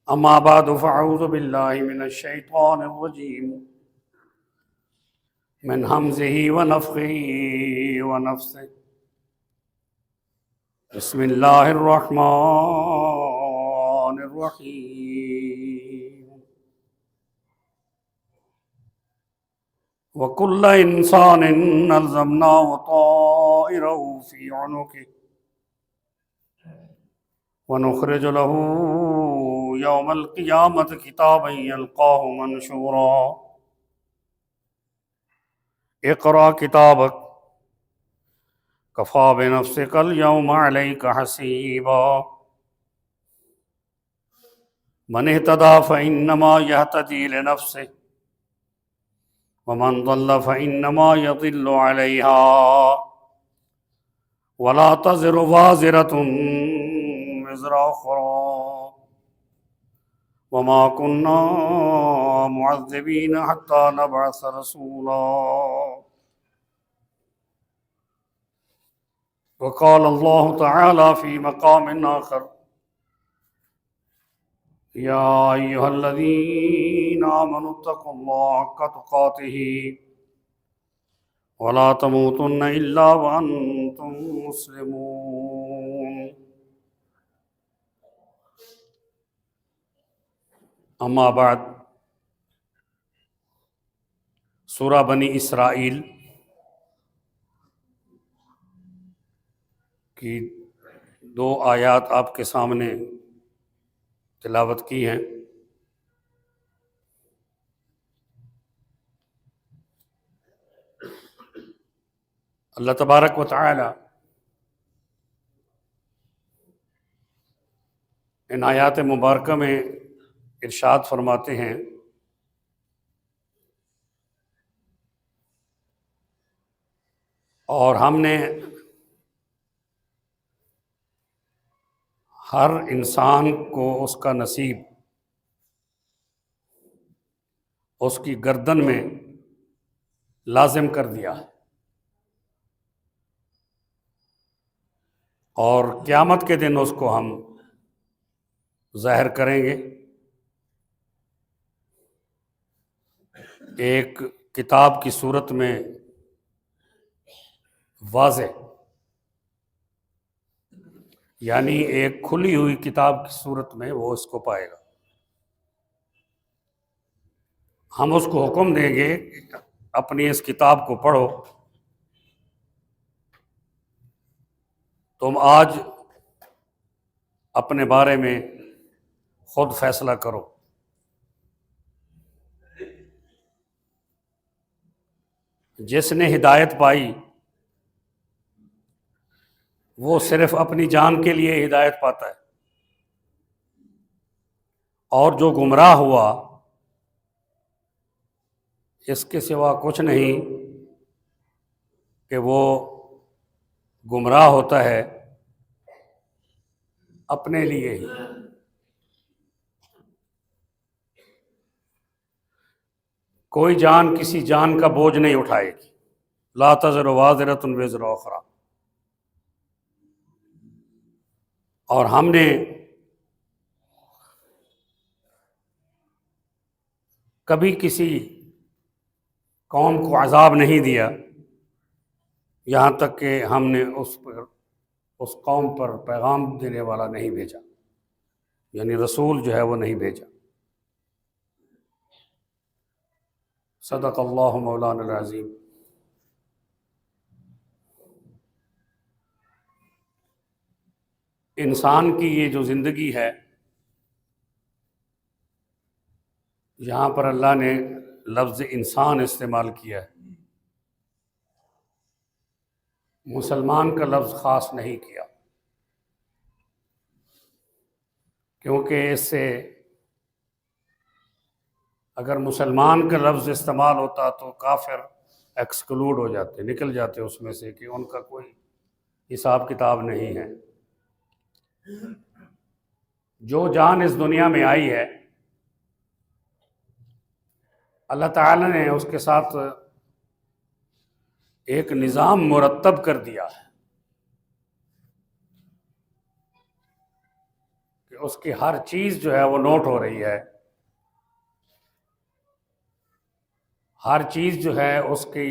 أما بعد فأعوذ بالله من الشيطان الرجيم من همزه ونفخه ونفثه. بسم الله الرحمن الرحيم. وكل إنسان ألزمناه طائره في عنقه ونخرج له يوم القيامة كتابا يلقاه منشورا. اقرأ كتابك كفى بنفسك اليوم عليك حسيبا. من اهتدى فإنما يهتدي لنفسه ومن ضل فإنما يضل عليها ولا تزر وازرة وزر أخرى وما كنا معذبين حتى نبعث رسولا. وقال الله تعالى في مقام آخر: يا أيها الذين آمنوا اتقوا الله حق تقاته ولا تموتن إلا وأنتم مسلمون. اما بعد، سورہ بنی اسرائیل کی 2 آیات آپ کے سامنے تلاوت کی ہیں۔ اللہ تبارک و تعالی ان آیات مبارکہ میں ارشاد فرماتے ہیں: اور ہم نے ہر انسان کو اس کا نصیب اس کی گردن میں لازم کر دیا ہے، اور قیامت کے دن اس کو ہم ظاہر کریں گے ایک کتاب کی صورت میں واضح، یعنی ایک کھلی ہوئی کتاب کی صورت میں وہ اس کو پائے گا۔ ہم اس کو حکم دیں گے کہ اپنی اس کتاب کو پڑھو، تم آج اپنے بارے میں خود فیصلہ کرو۔ جس نے ہدایت پائی وہ صرف اپنی جان کے لیے ہدایت پاتا ہے، اور جو گمراہ ہوا اس کے سوا کچھ نہیں کہ وہ گمراہ ہوتا ہے اپنے لیے ہی۔ کوئی جان کسی جان کا بوجھ نہیں اٹھائے گی۔ لا تزر وازرۃ وزر اخرى۔ اور ہم نے کبھی کسی قوم کو عذاب نہیں دیا یہاں تک کہ ہم نے اس قوم پر پیغام دینے والا نہیں بھیجا، یعنی رسول جو ہے وہ نہیں بھیجا۔ صدق اللہ مولانا العظیم۔ انسان کی یہ جو زندگی ہے، یہاں پر اللہ نے لفظ انسان استعمال کیا ہے، مسلمان کا لفظ خاص نہیں کیا، کیونکہ اس سے اگر مسلمان کا لفظ استعمال ہوتا تو کافر ایکسکلوڈ ہو جاتے، نکل جاتے اس میں سے، کہ ان کا کوئی حساب کتاب نہیں ہے۔ جو جان اس دنیا میں آئی ہے، اللہ تعالی نے اس کے ساتھ ایک نظام مرتب کر دیا ہے کہ اس کی ہر چیز جو ہے وہ نوٹ ہو رہی ہے، ہر چیز جو ہے اس کی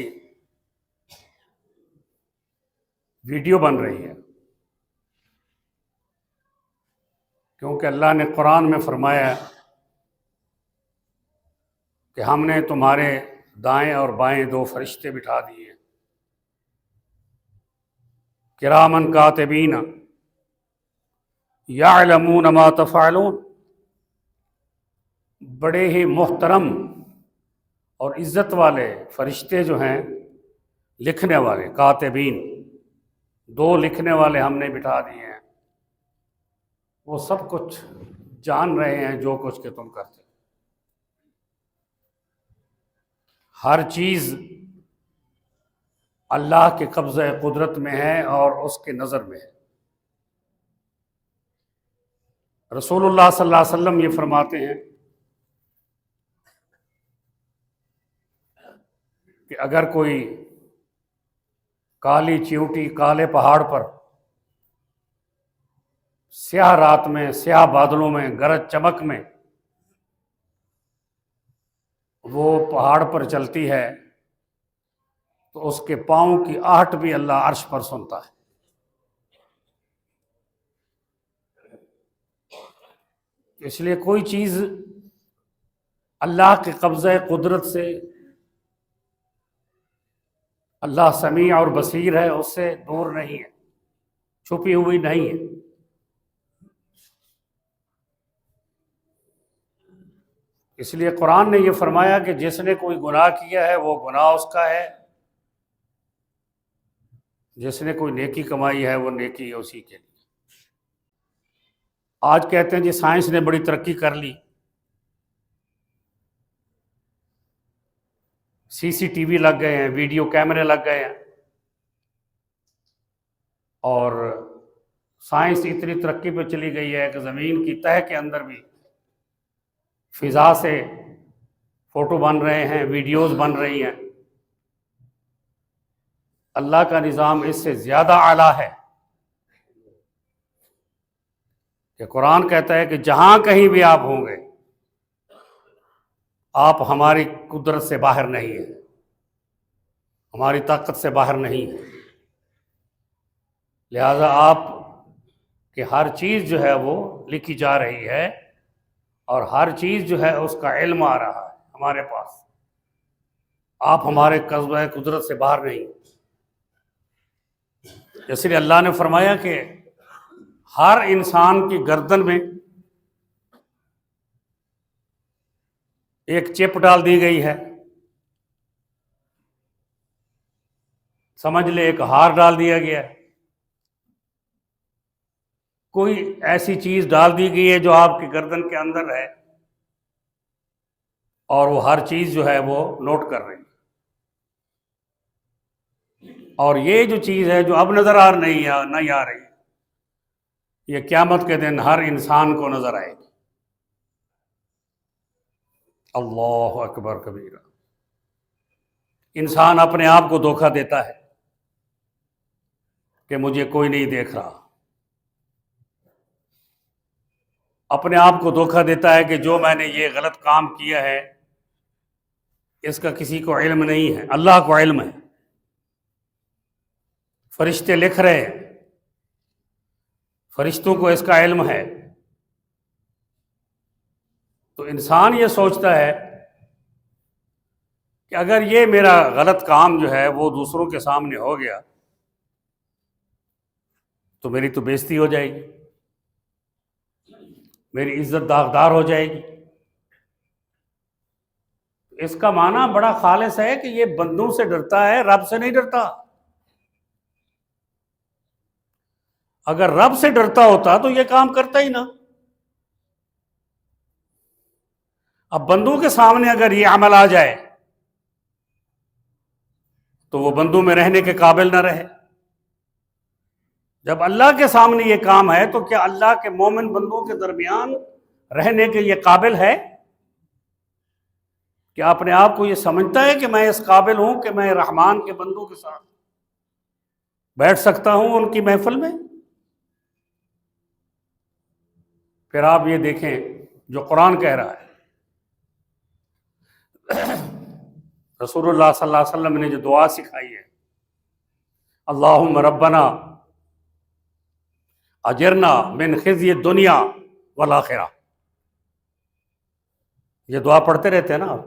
ویڈیو بن رہی ہے، کیونکہ اللہ نے قرآن میں فرمایا کہ ہم نے تمہارے دائیں اور بائیں دو فرشتے بٹھا دیے ہیں، کرامن کاتبین یعلمون ما تفعلون، بڑے ہی محترم اور عزت والے فرشتے جو ہیں، لکھنے والے، کاتبین، دو لکھنے والے ہم نے بٹھا دیے ہیں، وہ سب کچھ جان رہے ہیں جو کچھ کہ تم کرتے، ہر چیز اللہ کے قبضہ قدرت میں ہے اور اس کے نظر میں ہے۔ رسول اللہ صلی اللہ علیہ وسلم یہ فرماتے ہیں کہ اگر کوئی کالی چیوٹی کالے پہاڑ پر سیاہ رات میں، سیاہ بادلوں میں، گرج چمک میں وہ پہاڑ پر چلتی ہے تو اس کے پاؤں کی آہٹ بھی اللہ عرش پر سنتا ہے۔ اس لیے کوئی چیز اللہ کے قبضہ قدرت سے، اللہ سمیع اور بصیر ہے، اس سے دور نہیں ہے، چھپی ہوئی نہیں ہے۔ اس لیے قرآن نے یہ فرمایا کہ جس نے کوئی گناہ کیا ہے وہ گناہ اس کا ہے، جس نے کوئی نیکی کمائی ہے وہ نیکی ہے اسی کے لیے۔ آج کہتے ہیں جی سائنس نے بڑی ترقی کر لی، سی سی ٹی وی لگ گئے ہیں، ویڈیو کیمرے لگ گئے ہیں، اور سائنس اتنی ترقی پہ چلی گئی ہے کہ زمین کی تہہ کے اندر بھی فضا سے فوٹو بن رہے ہیں، ویڈیوز بن رہی ہیں۔ اللہ کا نظام اس سے زیادہ اعلیٰ ہے کہ قرآن کہتا ہے کہ جہاں کہیں بھی آپ ہوں گے، آپ ہماری قدرت سے باہر نہیں ہیں، ہماری طاقت سے باہر نہیں ہیں، لہذا آپ کی ہر چیز جو ہے وہ لکھی جا رہی ہے، اور ہر چیز جو ہے اس کا علم آ رہا ہے ہمارے پاس، آپ ہمارے قبضہ قدرت سے باہر نہیں۔ اس لیے اللہ نے فرمایا کہ ہر انسان کی گردن میں ایک چپ ڈال دی گئی ہے، سمجھ لے ایک ہار ڈال دیا گیا ہے، کوئی ایسی چیز ڈال دی گئی ہے جو آپ کی گردن کے اندر ہے، اور وہ ہر چیز جو ہے وہ نوٹ کر رہی ہے۔ اور یہ جو چیز ہے جو اب نظر نہیں آ رہی، یہ قیامت کے دن ہر انسان کو نظر آئے گی۔ اللہ اکبر کبیرہ۔ انسان اپنے آپ کو دھوکہ دیتا ہے کہ مجھے کوئی نہیں دیکھ رہا، اپنے آپ کو دھوکہ دیتا ہے کہ جو میں نے یہ غلط کام کیا ہے اس کا کسی کو علم نہیں ہے، اللہ کو علم ہے، فرشتے لکھ رہے ہیں، فرشتوں کو اس کا علم ہے۔ تو انسان یہ سوچتا ہے کہ اگر یہ میرا غلط کام جو ہے وہ دوسروں کے سامنے ہو گیا تو میری تو بےزتی ہو جائے گی، میری عزت داغدار ہو جائے گی۔ اس کا معنی بڑا خالص ہے کہ یہ بندوں سے ڈرتا ہے، رب سے نہیں ڈرتا۔ اگر رب سے ڈرتا ہوتا تو یہ کام کرتا ہی نہ۔ اب بندوں کے سامنے اگر یہ عمل آ جائے تو وہ بندوں میں رہنے کے قابل نہ رہے۔ جب اللہ کے سامنے یہ کام ہے تو کیا اللہ کے مومن بندوں کے درمیان رہنے کے یہ قابل ہے؟ کیا اپنے آپ کو یہ سمجھتا ہے کہ میں اس قابل ہوں کہ میں رحمان کے بندوں کے ساتھ بیٹھ سکتا ہوں ان کی محفل میں؟ پھر آپ یہ دیکھیں جو قرآن کہہ رہا ہے، رسول اللہ صلی اللہ علیہ وسلم نے جو دعا سکھائی ہے، اللہم ربنا اجرنا من خزی الدنیا والآخرہ، یہ دعا پڑھتے رہتے ہیں نا آپ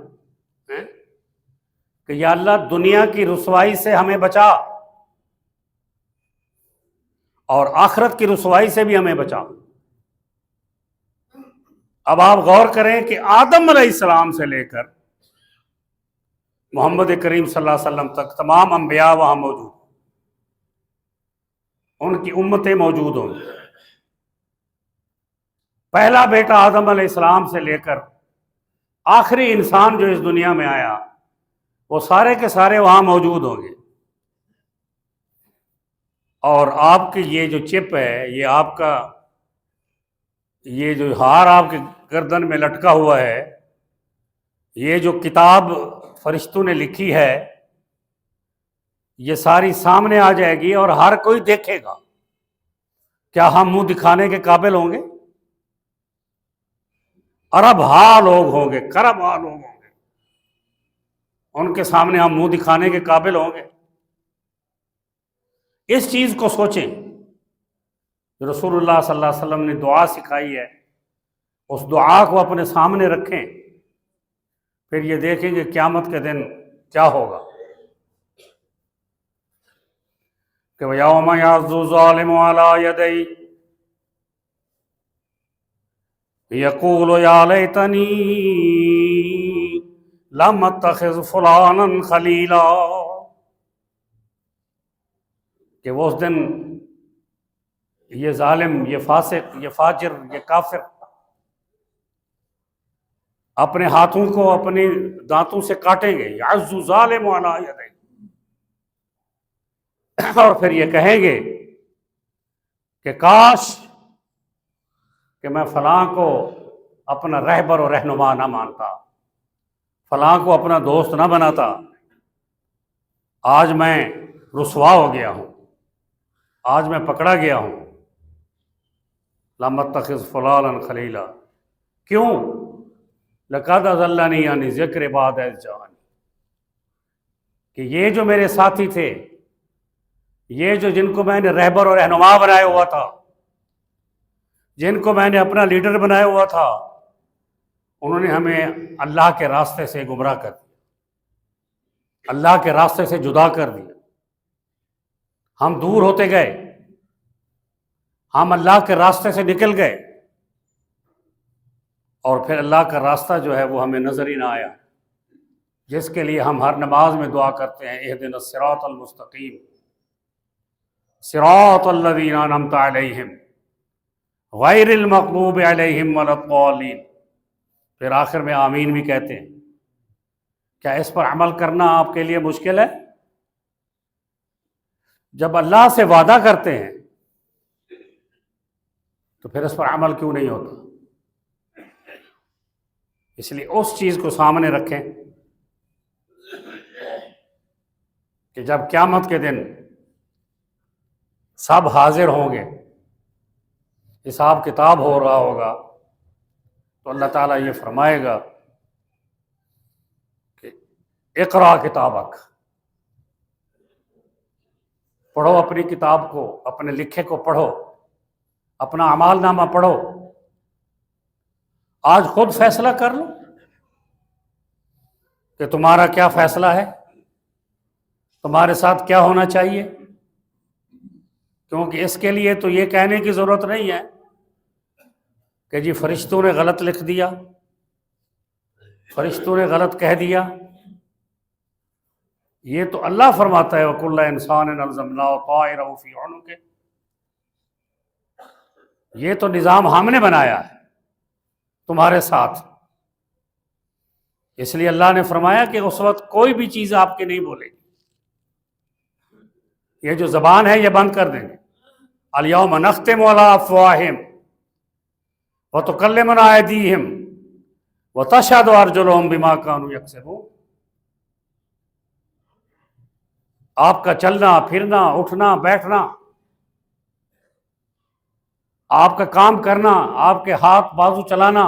کہ یا اللہ دنیا کی رسوائی سے ہمیں بچا اور آخرت کی رسوائی سے بھی ہمیں بچا۔ اب آپ غور کریں کہ آدم علیہ السلام سے لے کر محمد کریم صلی اللہ علیہ وسلم تک تمام انبیاء وہاں موجود، ان کی امتیں موجود ہوں۔ پہلا بیٹا آدم علیہ السلام سے لے کر آخری انسان جو اس دنیا میں آیا، وہ سارے کے سارے وہاں موجود ہوں گے۔ اور آپ کی یہ جو چپ ہے، یہ آپ کا یہ جو ہار آپ کے گردن میں لٹکا ہوا ہے، یہ جو کتاب فرشتوں نے لکھی ہے، یہ ساری سامنے آ جائے گی اور ہر کوئی دیکھے گا۔ کیا ہم منہ دکھانے کے قابل ہوں گے؟ ارب ہا لوگ ہوں گے، کرب ہا لوگ ہوں گے، ان کے سامنے ہم منہ دکھانے کے قابل ہوں گے؟ اس چیز کو سوچیں۔ رسول اللہ صلی اللہ علیہ وسلم نے دعا سکھائی ہے، اس دعا کو اپنے سامنے رکھیں، پھر یہ دیکھیں کہ قیامت کے دن کیا ہوگا کہ وَيَوْمَ يَعَضُّ الظَّالِمُ عَلَىٰ يَدَيْهِ يَقُولُ يَا لَيْتَنِي لَمْ أَتَّخِذْ فُلَانًا خَلِيلًا، کہ وہ اس دن یہ ظالم، یہ فاسق، یہ فاجر، یہ کافر اپنے ہاتھوں کو اپنے دانتوں سے کاٹیں گے، یعض الظالم علی یدیہ، اور پھر یہ کہیں گے کہ کاش کہ میں فلاں کو اپنا رہبر و رہنما نہ مانتا، فلاں کو اپنا دوست نہ بناتا، آج میں رسوا ہو گیا ہوں، آج میں پکڑا گیا ہوں۔ لم اتخذ فلانا خلیلا، کیوں؟ لقد اضلنی عن ذکر بعد اذ جاءنی، کہ یہ جو میرے ساتھی تھے، یہ جو جن کو میں نے رہبر اور رہنما بنایا ہوا تھا، جن کو میں نے اپنا لیڈر بنایا ہوا تھا، انہوں نے ہمیں اللہ کے راستے سے گمراہ کر دیا، اللہ کے راستے سے جدا کر دیا، ہم دور ہوتے گئے، ہم اللہ کے راستے سے نکل گئے، اور پھر اللہ کا راستہ جو ہے وہ ہمیں نظر ہی نہ آیا، جس کے لیے ہم ہر نماز میں دعا کرتے ہیں، اہدنا الصراط المستقیم صراط الذین انعمت علیہم غیر المغضوب علیہم ولا الضالین، پھر آخر میں آمین بھی کہتے ہیں۔ کیا اس پر عمل کرنا آپ کے لیے مشکل ہے؟ جب اللہ سے وعدہ کرتے ہیں تو پھر اس پر عمل کیوں نہیں ہوتا؟ اس لیے اس چیز کو سامنے رکھیں کہ جب قیامت کے دن سب حاضر ہوں گے، حساب کتاب ہو رہا ہوگا، تو اللہ تعالیٰ یہ فرمائے گا کہ اقرا کتابک، پڑھو اپنی کتاب کو، اپنے لکھے کو پڑھو، اپنا اعمال نامہ پڑھو، آج خود فیصلہ کر لو کہ تمہارا کیا فیصلہ ہے، تمہارے ساتھ کیا ہونا چاہیے، کیونکہ اس کے لیے تو یہ کہنے کی ضرورت نہیں ہے کہ جی فرشتوں نے غلط لکھ دیا، فرشتوں نے غلط کہہ دیا۔ یہ تو اللہ فرماتا ہے وَكُلَّ إِنسَانٍ أَلْزَمْنَاهُ طَائِرَهُ فِي عُنُقِهِ، یہ تو نظام ہم نے بنایا ہے تمہارے ساتھ، اس لیے اللہ نے فرمایا کہ اس وقت کوئی بھی چیز آپ کے نہیں بولے گی، یہ جو زبان ہے یہ بند کر دیں گے۔ الْيَوْمَ نَخْتِمُ عَلَىٰ أَفْوَاهِهِمْ وَتُكَلِّمُنَا أَيْدِيهِمْ وَتَشْهَدُ أَرْجُلُهُمْ بِمَا كَانُوا يَكْسِبُونَ، آپ کا چلنا پھرنا اٹھنا بیٹھنا آپ کا کام کرنا، آپ کے ہاتھ بازو چلانا،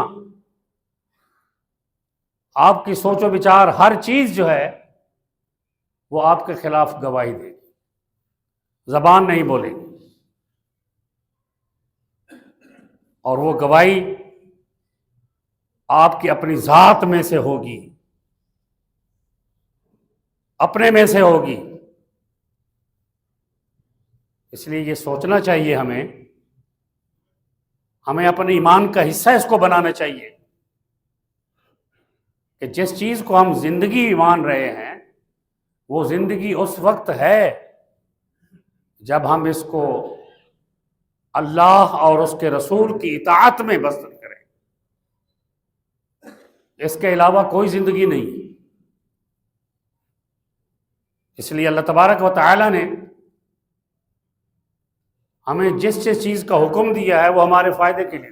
آپ کی سوچ و بچار، ہر چیز جو ہے وہ آپ کے خلاف گواہی دے گی، زبان نہیں بولے گی، اور وہ گواہی آپ کی اپنی ذات میں سے ہوگی، اپنے میں سے ہوگی۔ اس لیے یہ سوچنا چاہیے ہمیں اپنے ایمان کا حصہ اس کو بنانا چاہیے کہ جس چیز کو ہم زندگی مان رہے ہیں وہ زندگی اس وقت ہے جب ہم اس کو اللہ اور اس کے رسول کی اطاعت میں بسر کریں، اس کے علاوہ کوئی زندگی نہیں۔ اس لیے اللہ تبارک و تعالی نے ہمیں جس چیز کا حکم دیا ہے وہ ہمارے فائدے کے لیے،